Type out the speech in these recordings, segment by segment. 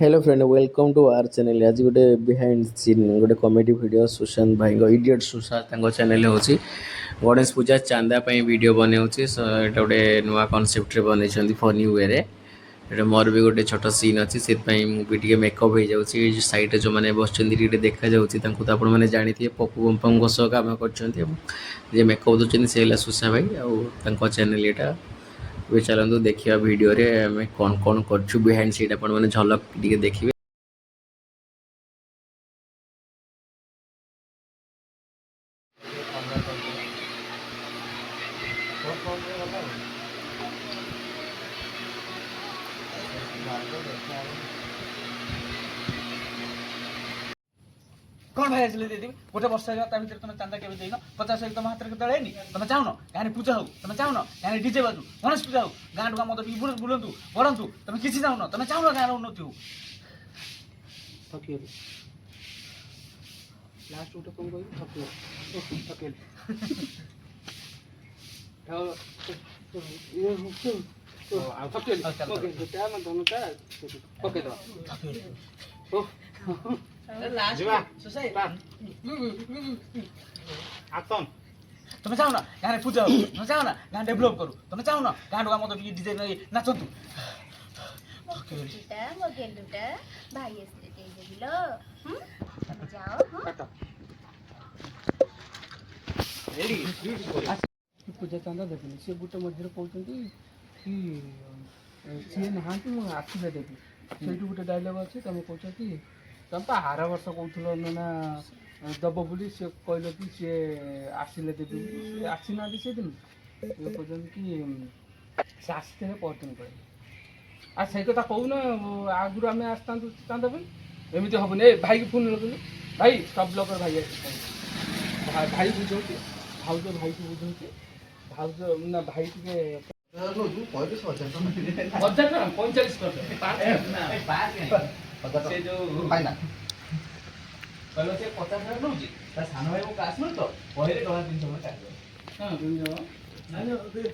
Hello friend welcome to our channel आज गोटे behind scene गोटे कॉमेडी वीडियो सुशांत भाई इडियट सुशांत चैनल होची गणेश पूजा चांदा वीडियो बनाऊँगी एटा गोटे नुआ कनसेप्ट बनई फनी वे रे मोर भी गोटे छोट सीन अच्छी से मुझे मेकअप हो जाऊँगी सैड जो मैंने बस देखा जाने जानी थे पप्पू पंपा सह कम कर मेकअप दूसरी से सुशा भाई आउ चैनल यहाँ भी चलते देखा वीडियो रे आम कौन कौन कर बिहाइंड सीट आप झलक टे देखिए। कौन भाई आसले दीदी गोटे वर्ष है भर तुम चांदा के देन 50 तुम हाथ में केतने तुम चाहन गाँव पूजा हो तुम चाहन गाँव डीजे बाजू गणेश पूजा हो गाँ टुका मत बुलंतु बढ़ंतु तुम किसी चाहन तुम चाहन गाँव उन्नति हो लास्ट गोटे कौन तुम चाहन गाँव पूजा हो तुम चाहन गाँ डेभलप करू तुम चाहन गाँ टुका मत डीजे नाचतु पूजा चांदा देवी सी गोटे मझे कहते कि सी नहा आसवे देवी से गोटे डायलग अच्छे तुम कह तुम तो आर वर्ष कहल ना दब बोली सी कहल कि सी आसिले देवी सी आसी ना से दिन कहते कि सी आसते परदिन कह आ से कथा कहून आगुरी आम आसता चांदा एमती हेनी भाई की फोन लगे भाई सब ब्लगर भाई भाई बुझे भाज भाई को बुझे भाज ना भाई टे 45 जो कहल से 50 नौ सान भाई मो क्लासमेट तो पहले टका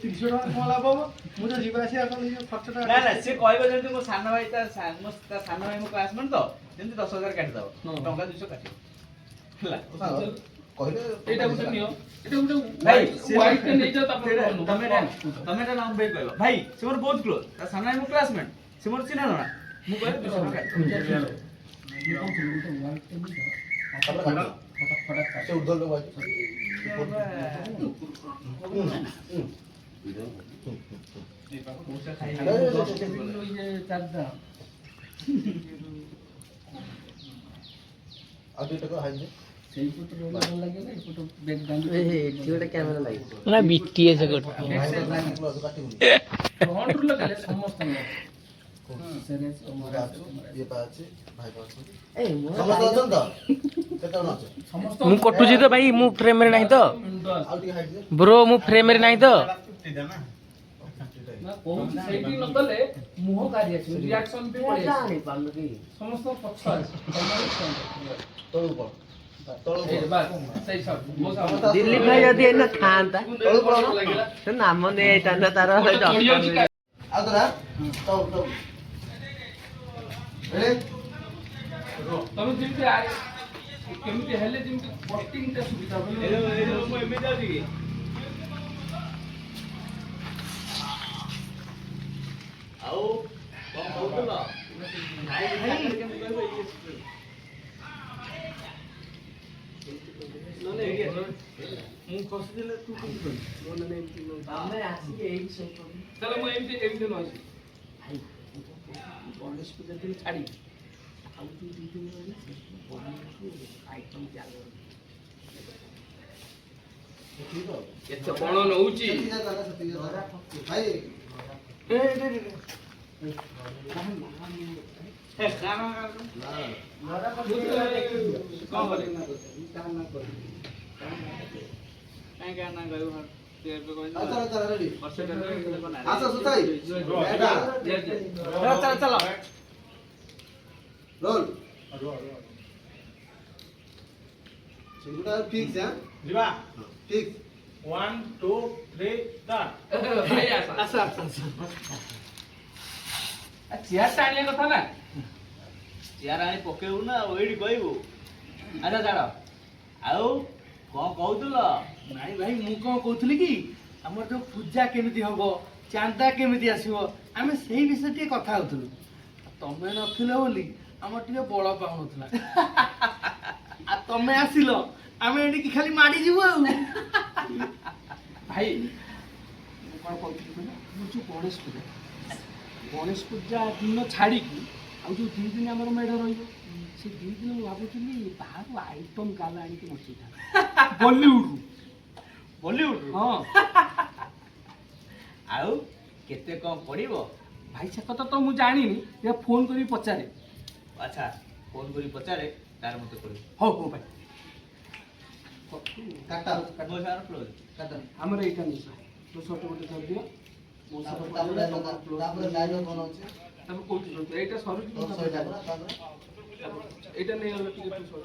300 लाभ हम मुझे जीवासी खर्चा ना ना से कहबो जंतु मो सान भाई सान भाई मो क्लासमेट तो जंतु 10,000 काटि दबो टका 200 काटि हला एटा गुटे नियो एटा गुटे भाई वाइट के नहीं जाता तमे नाम भाई कहलो भाई से मोर बहुत क्लोज ता सामने मो क्लासमेट से मोर चिन्हा ना मु कहले 200 टका से उधर लोग ना बीटीएस मु कटुची तो भाई मु फ्रेम रे नहीं तो ब्रो मु फ्रेम रे नहीं तो मुह कार्य रिएक्शन भी समस्त पक्ष दिल्ली भाई जदि एन थांता तो नाम नहीं था तार तुम जिमती केमती हेले जिमती पोस्टिंग ता सुविधा मो एमे जाउची की आओ कौन कहउला मु खसी दिले तू कौन कर नने हमें आसी एई सब चलो मु एमती नइसी भाई गणेश पूजा दिन छाड़ी आउ तू दी दिन आइटम चालू एते कोन नउची भाई ए खाना मोरा पर कौन करे काम ना कर काई गाना गयो हर तेर पे कोई चलो रेडी वर्ष के बना आसा सुताई बेटा चल चल रोल सिंगुड़ा फिक्स है जीवा फिक्स 1 2 3 स्टार्ट भाई आसा चेयर टाइम कथा ना ଚେୟାର ଆଣି ପକେଇବୁ ନା ଏଇଠି କହିବୁ। ଆଚ୍ଛା ଛାଡ଼, ଆଉ କ'ଣ କହୁଥିଲ? ନାଇଁ ଭାଇ ମୁଁ କ'ଣ କହୁଥିଲି କି ଆମର ଯୋଉ ପୂଜା କେମିତି ହବ, ଚାନ୍ଦା କେମିତି ଆସିବ, ଆମେ ସେଇ ବିଷୟରେ ଟିକେ କଥା ହଉଥିଲୁ। ତମେ ନଥିଲ ବୋଲି ଆମର ଟିକେ ବଳ ପାଉନଥିଲା। ଆଉ ତମେ ଆସିଲ, ଆମେ ଏଠିକି ଖାଲି ମାଡ଼ିଯିବୁ ଆଉ। ଭାଇ ମୁଁ କ'ଣ କହୁଥିଲି କହିଲ, ଆମର ଯୋଉ ଗଣେଶ ପୂଜା ଦିନ ଛାଡ଼ିକି ଆଉ ଯୋଉ 2 ଦିନ ଆମର ମେଢ଼ ରହିବ, ସେ 2 ଦିନ ମୁଁ ଭାବୁଥିଲି ବାହାରୁ ଆଇଟମ୍ ଗାଲ ଆଣିକି ବସେଇଥାନ୍ତି ବଲିଉଡରୁ। ବଲିଉଡରୁ? ହଁ ଆଉ କେତେ କ'ଣ ପଡ଼ିବ? ଭାଇ ସେ କଥା ତ ମୁଁ ଜାଣିନି, ଟିକେ ଫୋନ୍ କରିକି ପଚାରେ। ଆଚ୍ଛା ଫୋନ୍ କରି ପଚାରେ, ତାର ମୋତେ କହିବୁ। ହଉ ହଉ ଭାଇ। ମୋ ସାର କ୍ଲୋଜ୍। ଆମର ଏଇଟା ନିଶା ତୋ ସର୍ଟ ଗୋଟେ ଧରିଦିଅ, ମୋ ସର୍ଟ ତାପରେ କୋଉଠି ଏଇଟା ସରୁଛି, ଏଇଟା ନେଇଗଲେ ଟିକେ ତୁ ସର।